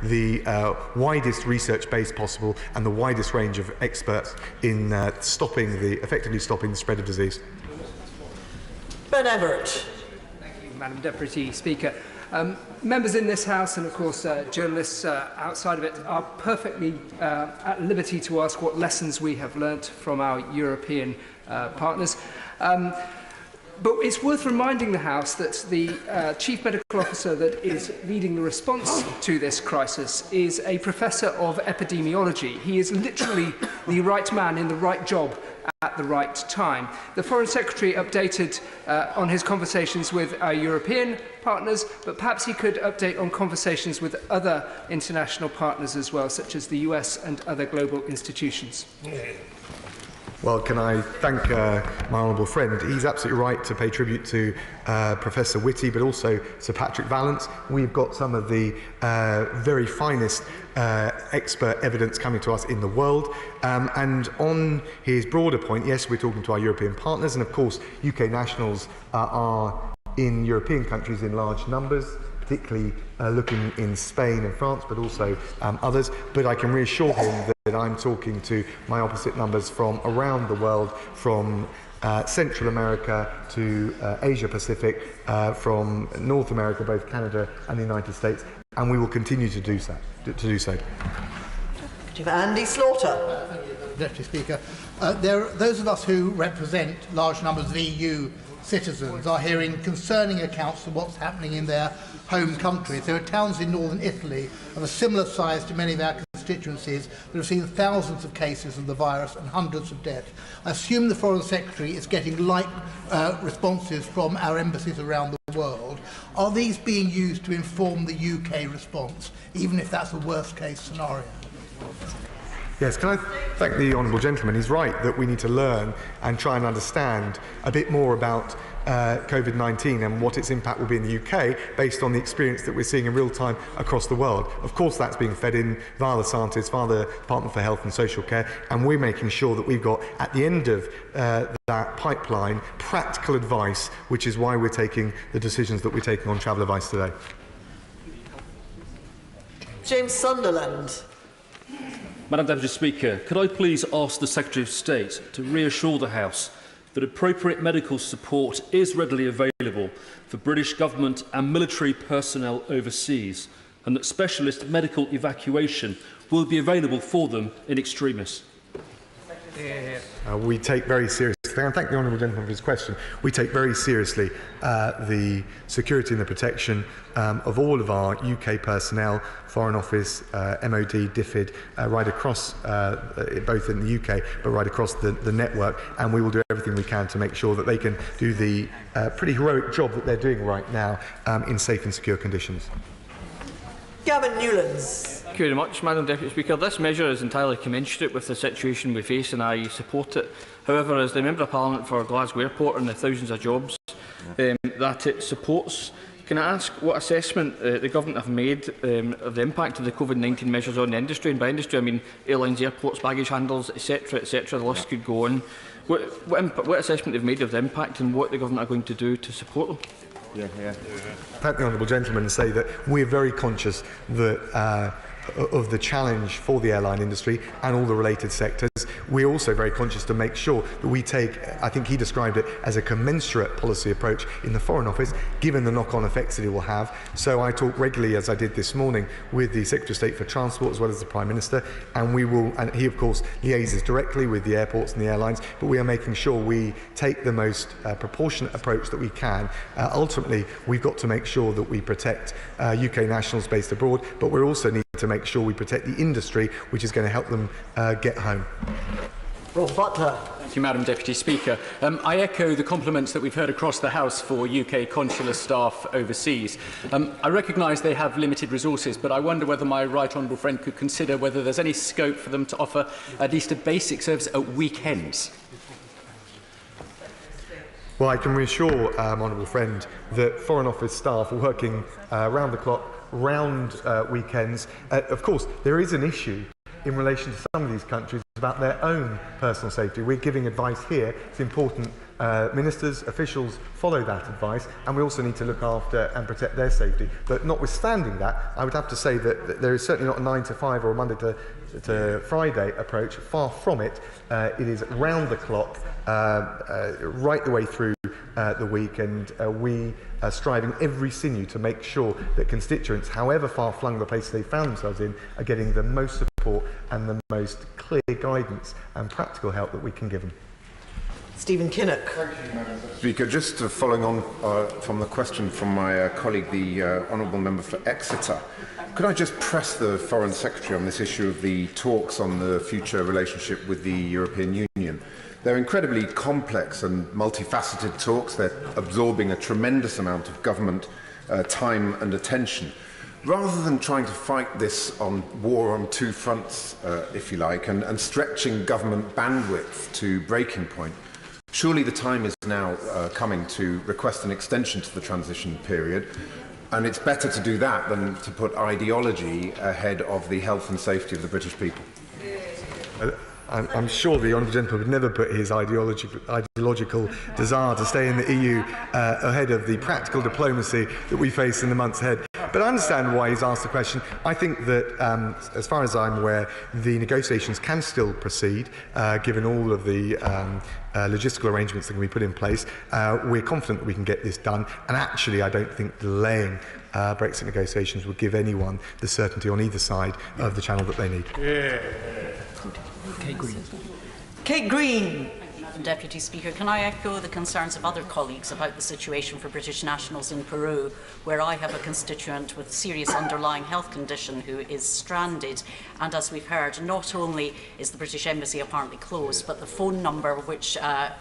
the widest research base possible and the widest range of experts in effectively stopping the spread of disease. Ben Everett. Thank you, Madam Deputy Speaker. Members in this House and, of course, journalists outside of it are perfectly at liberty to ask what lessons we have learnt from our European partners. But it's worth reminding the House that the Chief Medical Officer that is leading the response to this crisis is a Professor of Epidemiology. He is literally the right man in the right job at the right time. The Foreign Secretary updated on his conversations with our European partners, but perhaps he could update on conversations with other international partners as well, such as the US and other global institutions. Well, can I thank my honourable friend? He's absolutely right to pay tribute to Professor Whitty, but also Sir Patrick Vallance. We've got some of the very finest expert evidence coming to us in the world. And on his broader point, yes, we're talking to our European partners, and of course, UK nationals are in European countries in large numbers, particularly looking in Spain and France, but also others. But I can reassure him that I'm talking to my opposite numbers from around the world, from Central America to Asia Pacific, from North America, both Canada and the United States, and we will continue to do so. Andy Slaughter. Deputy Speaker, those of us who represent large numbers of EU citizens are hearing concerning accounts of what's happening in their home countries. There are towns in northern Italy of a similar size to many of our constituencies that have seen thousands of cases of the virus and hundreds of deaths. I assume the Foreign Secretary is getting like responses from our embassies around the world. Are these being used to inform the UK response, even if that's a worst case scenario? Yes, can I thank the honourable gentleman? He's right that we need to learn and try and understand a bit more about COVID-19 and what its impact will be in the UK based on the experience that we're seeing in real time across the world. Of course, that's being fed in via the scientists, via the Department for Health and Social Care, and we're making sure that we've got, at the end of that pipeline, practical advice, which is why we're taking the decisions that we're taking on travel advice today. James Sunderland. Madam Deputy Speaker, could I please ask the Secretary of State to reassure the House that appropriate medical support is readily available for British government and military personnel overseas, and that specialist medical evacuation will be available for them in extremis? We take very seriously, and thank the honourable gentleman for his question, we take very seriously the security and the protection of all of our UK personnel, Foreign Office, MOD, DFID, right across, both in the UK, but right across the network, and we will do everything we can to make sure that they can do the pretty heroic job that they're doing right now in safe and secure conditions. Gavin Newlands. Thank you very much, Madam Deputy Speaker. This measure is entirely commensurate with the situation we face, and I support it. However, as the Member of Parliament for Glasgow Airport and the thousands of jobs that it supports, can I ask what assessment the Government have made of the impact of the COVID-19 measures on the industry? And by industry, I mean airlines, airports, baggage handlers, etc., etc. The list could go on. What assessment they've made of the impact and what the Government are going to do to support them? Thank the honourable gentleman and say that we're very conscious that of the challenge for the airline industry and all the related sectors. We're also very conscious to make sure that we take, I think he described it as a commensurate policy approach in the Foreign Office, given the knock-on effects that it will have. So I talk regularly, as I did this morning, with the Secretary of State for Transport as well as the Prime Minister, and we will, and he of course liaises directly with the airports and the airlines, but we are making sure we take the most proportionate approach that we can. Ultimately, we've got to make sure that we protect UK nationals based abroad, but we're also need to make sure we protect the industry, which is going to help them get home. Rob Butler. Thank you, Madam Deputy Speaker. I echo the compliments that we've heard across the House for UK consular staff overseas. I recognise they have limited resources, but I wonder whether my right honourable friend could consider whether there's any scope for them to offer at least a basic service at weekends. Well, I can reassure honourable friend that Foreign Office staff are working round the clock, round weekends. Of course, there is an issue in relation to some of these countries about their own personal safety. We're giving advice here. It's important ministers, officials follow that advice, and we also need to look after and protect their safety. But notwithstanding that, I would have to say that there is certainly not a 9 to 5 or a Monday to Friday approach. Far from it. It is round the clock, right the way through the week, and we are striving every sinew to make sure that constituents, however far flung the places they found themselves in, are getting the most support and the most clear guidance and practical help that we can give them. Stephen Kinnock. Thank you, Madam Speaker. Just following on from the question from my colleague, the Honourable Member for Exeter, could I just press the Foreign Secretary on this issue of the talks on the future relationship with the European Union? They're incredibly complex and multifaceted talks. They're absorbing a tremendous amount of government time and attention. Rather than trying to fight this war on two fronts, if you like, and stretching government bandwidth to breaking point, surely the time is now coming to request an extension to the transition period, and it's better to do that than to put ideology ahead of the health and safety of the British people. I'm sure the Honourable Gentleman would never put his ideological desire to stay in the EU ahead of the practical diplomacy that we face in the months ahead. But I understand why he's asked the question. I think that, as far as I'm aware, the negotiations can still proceed, given all of the logistical arrangements that can be put in place. We're confident that we can get this done, and actually I don't think delaying Brexit negotiations would give anyone the certainty on either side of the channel that they need. Kate Green. Kate Green. Madam Deputy Speaker, can I echo the concerns of other colleagues about the situation for British nationals in Peru, where I have a constituent with serious underlying health condition who is stranded, and as we've heard, not only is the British Embassy apparently closed, but the phone number which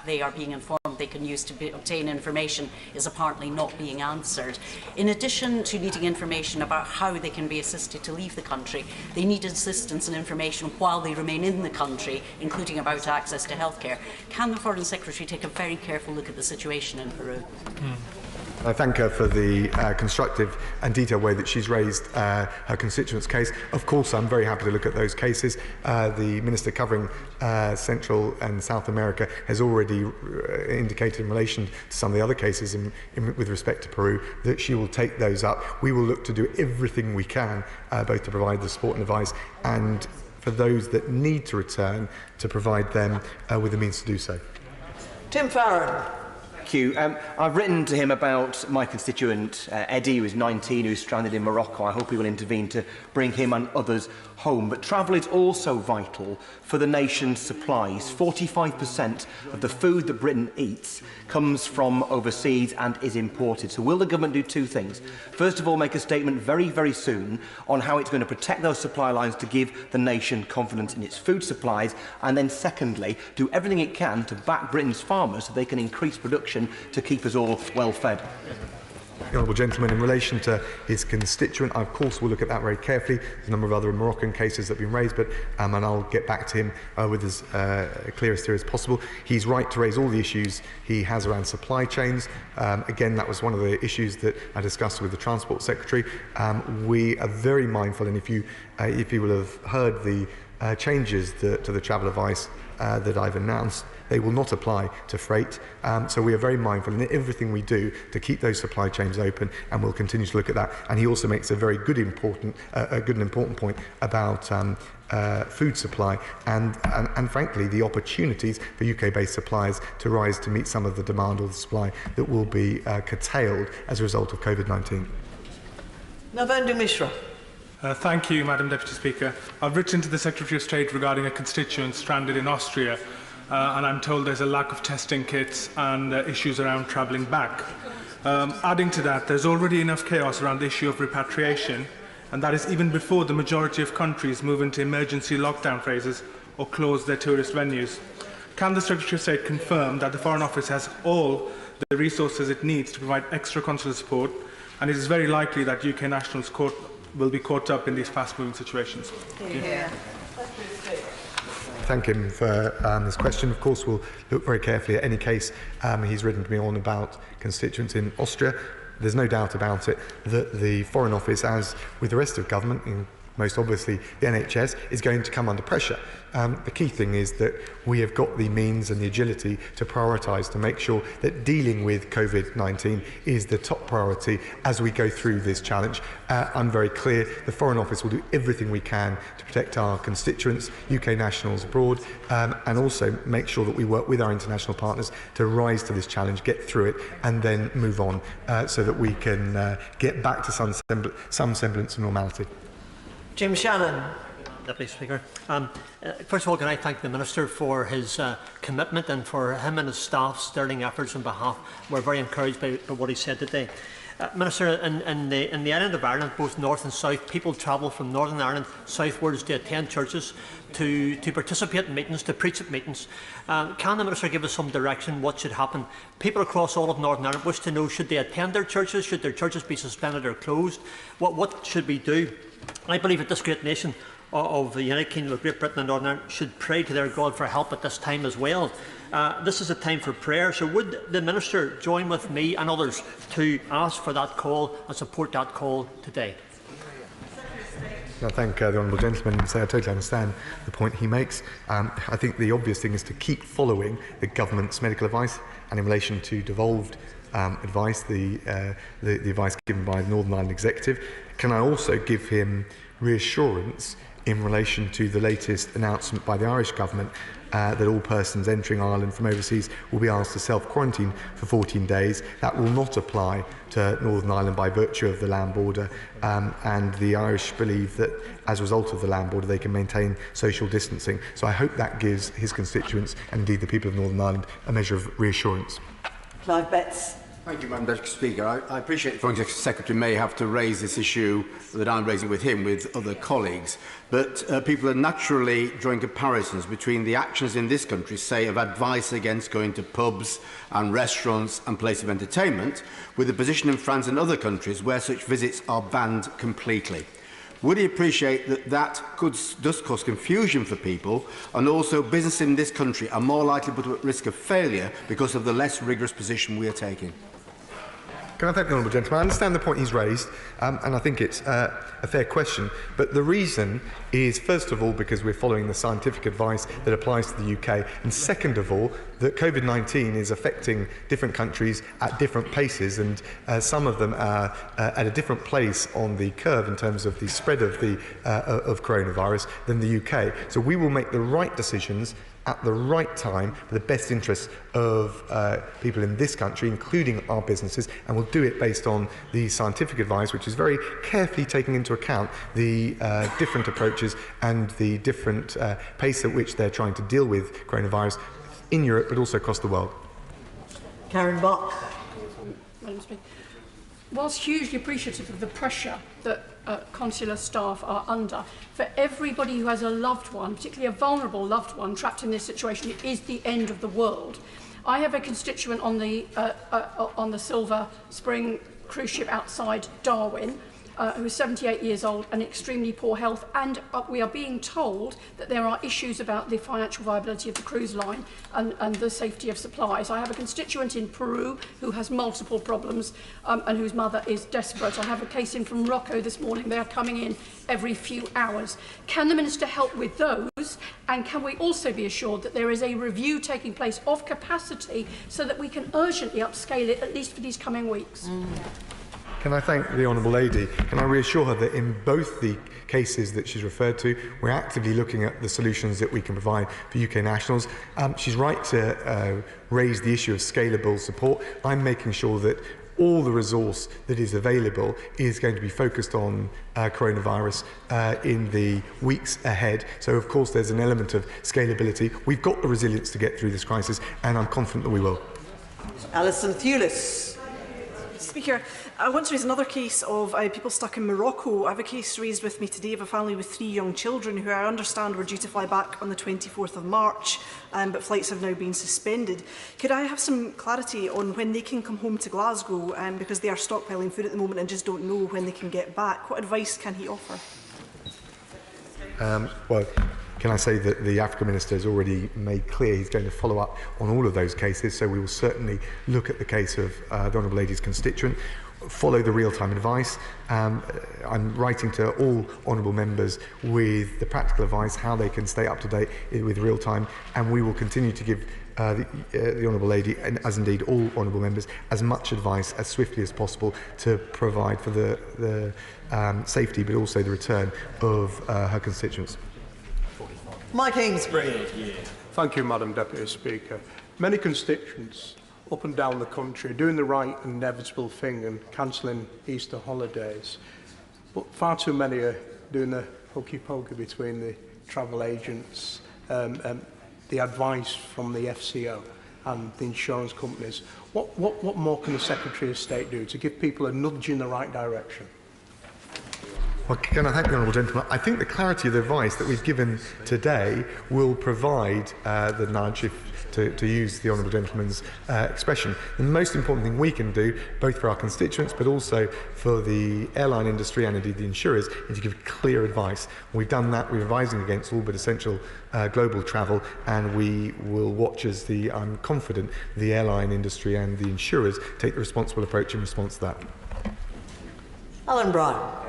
they are being informed they can use to obtain information is apparently not being answered. In addition to needing information about how they can be assisted to leave the country, they need assistance and information while they remain in the country, including about access to healthcare. Can the Foreign Secretary take a very careful look at the situation in Peru? I thank her for the constructive and detailed way that she's raised her constituent's case. Of course, I'm very happy to look at those cases. The Minister covering Central and South America has already indicated in relation to some of the other cases with respect to Peru that she will take those up. We will look to do everything we can, both to provide the support and advice, and for those that need to return, to provide them with the means to do so. Tim Farron. Thank you. I've written to him about my constituent, Eddie, who is 19, who's stranded in Morocco. I hope he will intervene to bring him and others home. But travel is also vital for the nation's supplies. 45% of the food that Britain eats comes from overseas and is imported. So will the government do two things? First of all, make a statement very, very soon on how it's going to protect those supply lines to give the nation confidence in its food supplies. And then secondly, do everything it can to back Britain's farmers so they can increase production to keep us all well fed. The Honourable Gentleman, in relation to his constituent, I of course will look at that very carefully. There's a number of other Moroccan cases that have been raised, but and I'll get back to him with as clear a steer as possible. He's right to raise all the issues he has around supply chains. Again, that was one of the issues that I discussed with the Transport Secretary. We are very mindful, and if you will have heard the changes to the travel advice that I've announced, they will not apply to freight. So we are very mindful in everything we do to keep those supply chains open, and we'll continue to look at that. And he also makes a very good and important point about food supply and frankly the opportunities for UK-based suppliers to rise to meet some of the demand or the supply that will be curtailed as a result of COVID-19. Navendra Mishra. Thank you, Madam Deputy Speaker. I've written to the Secretary of State regarding a constituent stranded in Austria, and I'm told there's a lack of testing kits and issues around travelling back. Adding to that, there's already enough chaos around the issue of repatriation, and that is even before the majority of countries move into emergency lockdown phases or close their tourist venues. Can the Secretary of State confirm that the Foreign Office has all the resources it needs to provide extra consular support, and it is very likely that UK nationals will be caught up in these fast-moving situations? Yeah. Thank him for this question. Of course, we'll look very carefully at any case he's written to me on about constituents in Austria. There's no doubt about it that the Foreign Office, as with the rest of government, most obviously the NHS, is going to come under pressure. The key thing is that we have got the means and the agility to prioritise, to make sure that dealing with COVID-19 is the top priority as we go through this challenge. I'm very clear the Foreign Office will do everything we can to protect our constituents, UK nationals abroad, and also make sure that we work with our international partners to rise to this challenge, get through it, and then move on so that we can get back to some semblance of normality. Jim Shannon. Deputy Speaker. First of all, can I thank the Minister for his commitment and for him and his staff's sterling efforts on behalf. We're very encouraged by what he said today. Minister, in the island of Ireland, both north and south, people travel from Northern Ireland southwards to attend churches, to participate in meetings, to preach at meetings. Can the Minister give us some direction what should happen? People across all of Northern Ireland wish to know, should they attend their churches? Should their churches be suspended or closed? What should we do? I believe that this great nation of the United Kingdom of Great Britain and Northern Ireland should pray to their God for help at this time as well. This is a time for prayer, so would the Minister join with me and others to ask for that call and support that call today? I thank the honourable gentleman and say I totally understand the point he makes. I think the obvious thing is to keep following the government's medical advice, and in relation to devolved advice, the advice given by the Northern Ireland Executive. Can I also give him reassurance in relation to the latest announcement by the Irish Government that all persons entering Ireland from overseas will be asked to self-quarantine for 14 days. That will not apply to Northern Ireland by virtue of the land border, and the Irish believe that as a result of the land border they can maintain social distancing. So I hope that gives his constituents, and indeed the people of Northern Ireland, a measure of reassurance. Clive Betts. Thank you, Madam Deputy Speaker. I appreciate the Foreign Secretary may have to raise this issue that I'm raising with him, with other colleagues, but people are naturally drawing comparisons between the actions in this country, say, of advice against going to pubs and restaurants and places of entertainment, with the position in France and other countries where such visits are banned completely. Would he appreciate that does cause confusion for people, and also business in this country are more likely to put at risk of failure because of the less rigorous position we are taking? Can I thank the honourable gentleman? I understand the point he's raised, and I think it's a fair question. But the reason is, first of all, because we're following the scientific advice that applies to the UK, and second of all, that COVID-19 is affecting different countries at different paces, and some of them are at a different place on the curve in terms of the spread of coronavirus than the UK. So we will make the right decisions at the right time for the best interests of people in this country, including our businesses, and we'll do it based on the scientific advice, which is very carefully taking into account the different approaches and the different pace at which they're trying to deal with coronavirus in Europe, but also across the world. Karen Bott. Madam Speaker, whilst hugely appreciative of the pressure that consular staff are under, for everybody who has a loved one, particularly a vulnerable loved one, trapped in this situation, it is the end of the world. I have a constituent on the Silver Spring cruise ship outside Darwin, who is 78 years old and extremely poor health, and we are being told that there are issues about the financial viability of the cruise line and the safety of supplies. I have a constituent in Peru who has multiple problems and whose mother is desperate. I have a case in from Morocco this morning. They are coming in every few hours. Can the Minister help with those? And can we also be assured that there is a review taking place of capacity so that we can urgently upscale it, at least for these coming weeks? Can I thank the honourable lady? Can I reassure her that in both the cases that she's referred to, we're actively looking at the solutions that we can provide for UK nationals. She's right to raise the issue of scalable support. I'm making sure that all the resource that is available is going to be focused on coronavirus in the weeks ahead. So, of course, there's an element of scalability. We've got the resilience to get through this crisis, and I'm confident that we will. Alison Thewlis. Speaker, I want to raise another case of people stuck in Morocco. I have a case raised with me today of a family with 3 young children who I understand were due to fly back on the 24th of March, but flights have now been suspended. Could I have some clarity on when they can come home to Glasgow, because they are stockpiling food at the moment and just don't know when they can get back? What advice can he offer? Well, can I say that the Africa Minister has already made clear he's going to follow up on all of those cases, so we will certainly look at the case of the Honourable Lady's constituent. follow the real-time advice. I'm writing to all honourable members with the practical advice how they can stay up to date with real-time, and we will continue to give the Honourable Lady, and as indeed all honourable members, as much advice as swiftly as possible to provide for the safety but also the return of her constituents. Mike Amesbury. Thank you, Madam Deputy Speaker. Many constituents up and down the country are doing the right and inevitable thing and cancelling Easter holidays, but far too many are doing the hokey-pokey between the travel agents, the advice from the FCO and the insurance companies. What more can the Secretary of State do to give people a nudge in the right direction? Well, can I thank the Honourable Gentleman? I think the clarity of the advice that we've given today will provide the nudge, to use the Honourable Gentleman's expression. The most important thing we can do, both for our constituents but also for the airline industry and indeed the insurers, is to give clear advice. We've done that. We're advising against all but essential global travel, and we will watch as I'm confident, the airline industry and the insurers take the responsible approach in response to that. Alan Bryan.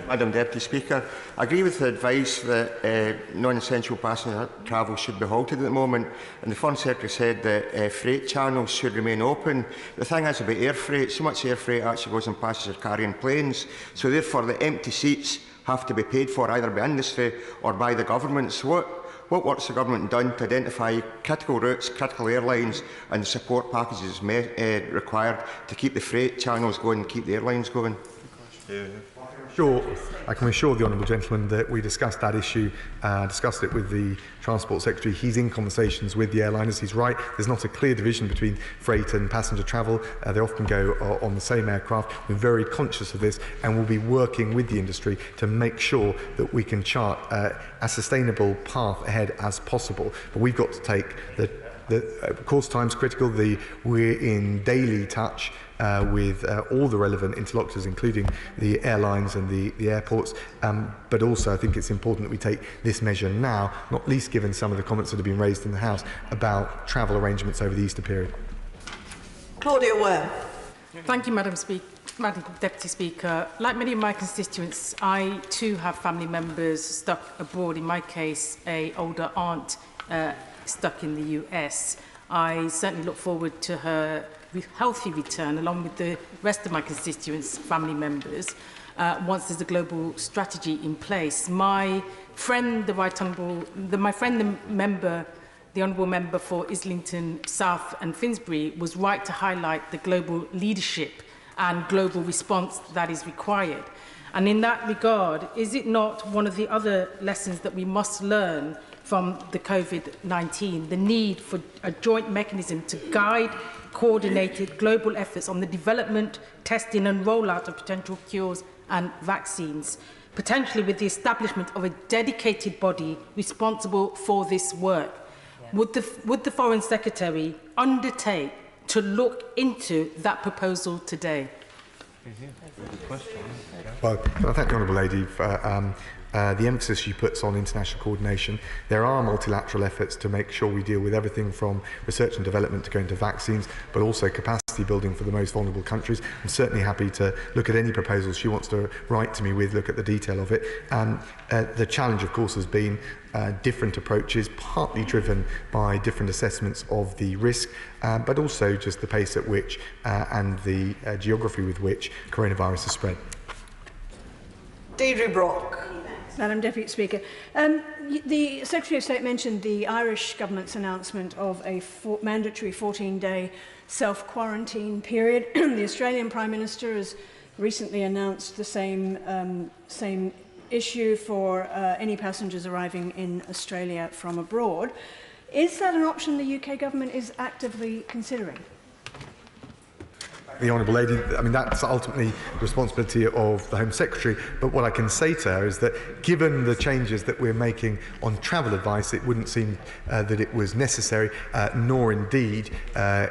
Madam Deputy Speaker, I agree with the advice that non-essential passenger travel should be halted at the moment, and the Foreign Secretary said that freight channels should remain open. The thing is about air freight, so much air freight actually goes on passenger carrying planes, so therefore the empty seats have to be paid for either by industry or by the government. So what work has the government done to identify critical routes, critical airlines and the support packages required to keep the freight channels going and keep the airlines going? I can assure the Honourable Gentleman that we discussed that issue, discussed it with the Transport Secretary. He's in conversations with the airliners. He's right, there's not a clear division between freight and passenger travel. They often go on the same aircraft. We're very conscious of this, and we'll be working with the industry to make sure that we can chart a sustainable path ahead as possible. But we've got to take of course, time's critical. We're in daily touch with all the relevant interlocutors, including the airlines and the airports. But also, I think it's important that we take this measure now, not least given some of the comments that have been raised in the House about travel arrangements over the Easter period. Claudia Ware. Thank you, Madam Deputy Speaker. Like many of my constituents, I too have family members stuck abroad. In my case, an older aunt stuck in the US. I certainly look forward to her healthy return, along with the rest of my constituents' family members, once there's a global strategy in place. My friend, the Honourable Member for Islington South and Finsbury, was right to highlight the global leadership and global response that is required. And in that regard, is it not one of the other lessons that we must learn from the COVID-19, the need for a joint mechanism to guide coordinated global efforts on the development, testing and rollout of potential cures and vaccines, potentially with the establishment of a dedicated body responsible for this work? Would the Foreign Secretary undertake to look into that proposal today? Well, I thank the Honourable Lady for the emphasis she puts on international coordination. There are multilateral efforts to make sure we deal with everything from research and development to going to vaccines, but also capacity building for the most vulnerable countries. I'm certainly happy to look at any proposals she wants to write to me with, look at the detail of it. The challenge, of course, has been different approaches, partly driven by different assessments of the risk, but also just the pace at which and the geography with which coronavirus has spread. Deirdre Brock. Madam Deputy Speaker, the Secretary of State mentioned the Irish government's announcement of a mandatory 14-day self-quarantine period. The Australian Prime Minister has recently announced the same issue for any passengers arriving in Australia from abroad. Is that an option the UK government is actively considering? The Honourable Lady, I mean, that's ultimately the responsibility of the Home Secretary, but what I can say to her is that given the changes that we're making on travel advice, it wouldn't seem that it was necessary, nor indeed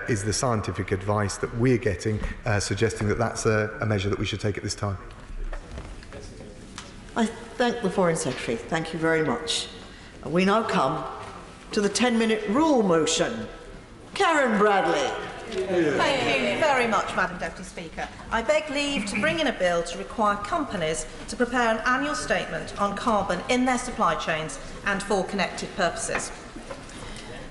is the scientific advice that we're getting suggesting that that's a measure that we should take at this time. I thank the Foreign Secretary. Thank you very much. We now come to the 10-minute rule motion. Karen Bradley. Thank you very much, Madam Deputy Speaker. I beg leave to bring in a bill to require companies to prepare an annual statement on carbon in their supply chains and for connected purposes.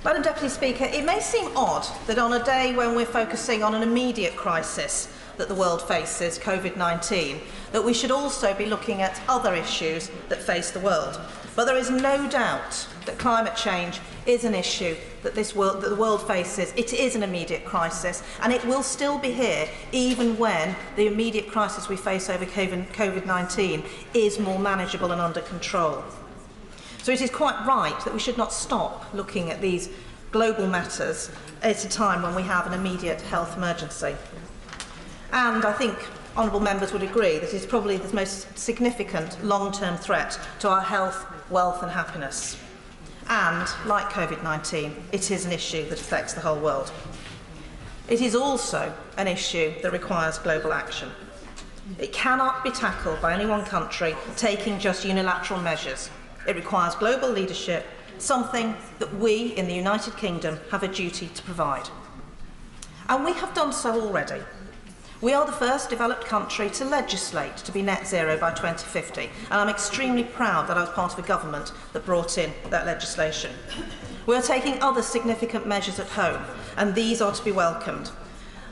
Madam Deputy Speaker, it may seem odd that on a day when we're focusing on an immediate crisis that the world faces, COVID-19, that we should also be looking at other issues that face the world. But there is no doubt that climate change is an issue that the world faces. It is an immediate crisis, and it will still be here even when the immediate crisis we face over COVID-19 is more manageable and under control. So it is quite right that we should not stop looking at these global matters at a time when we have an immediate health emergency. And I think honourable members would agree that it is probably the most significant long-term threat to our health, wealth and happiness. And, like COVID-19, it is an issue that affects the whole world. It is also an issue that requires global action. It cannot be tackled by any one country taking just unilateral measures. It requires global leadership, something that we in the United Kingdom have a duty to provide. And we have done so already. We are the first developed country to legislate to be net zero by 2050, and I'm extremely proud that I was part of a government that brought in that legislation. We are taking other significant measures at home, and these are to be welcomed.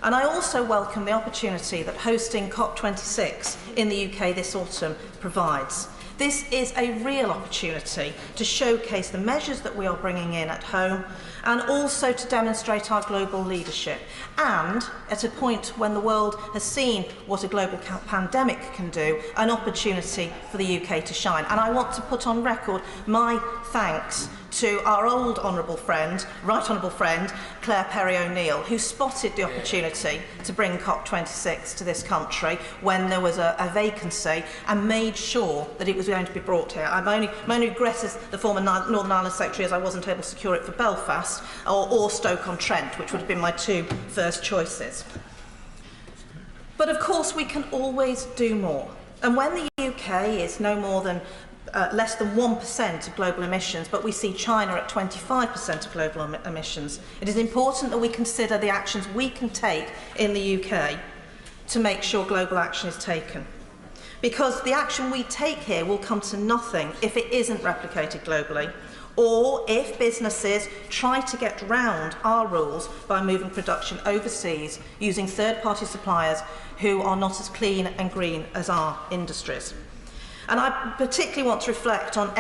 And I also welcome the opportunity that hosting COP26 in the UK this autumn provides. This is a real opportunity to showcase the measures that we are bringing in at home and also to demonstrate our global leadership. And at a point when the world has seen what a global pandemic can do, an opportunity for the UK to shine. And I want to put on record my thanks to our old honourable friend, right honourable friend, Claire Perry-O'Neill, who spotted the opportunity to bring COP26 to this country when there was a vacancy and made sure that it was going to be brought here. My only regret as the former Northern Ireland Secretary is I wasn't able to secure it for Belfast or Stoke-on-Trent, which would have been my two first choices. But of course we can always do more. And when the UK is no more than less than 1% of global emissions, but we see China at 25% of global emissions, it is important that we consider the actions we can take in the UK to make sure global action is taken. Because the action we take here will come to nothing if it isn't replicated globally, or if businesses try to get round our rules by moving production overseas using third-party suppliers who are not as clean and green as our industries. And I particularly want to reflect on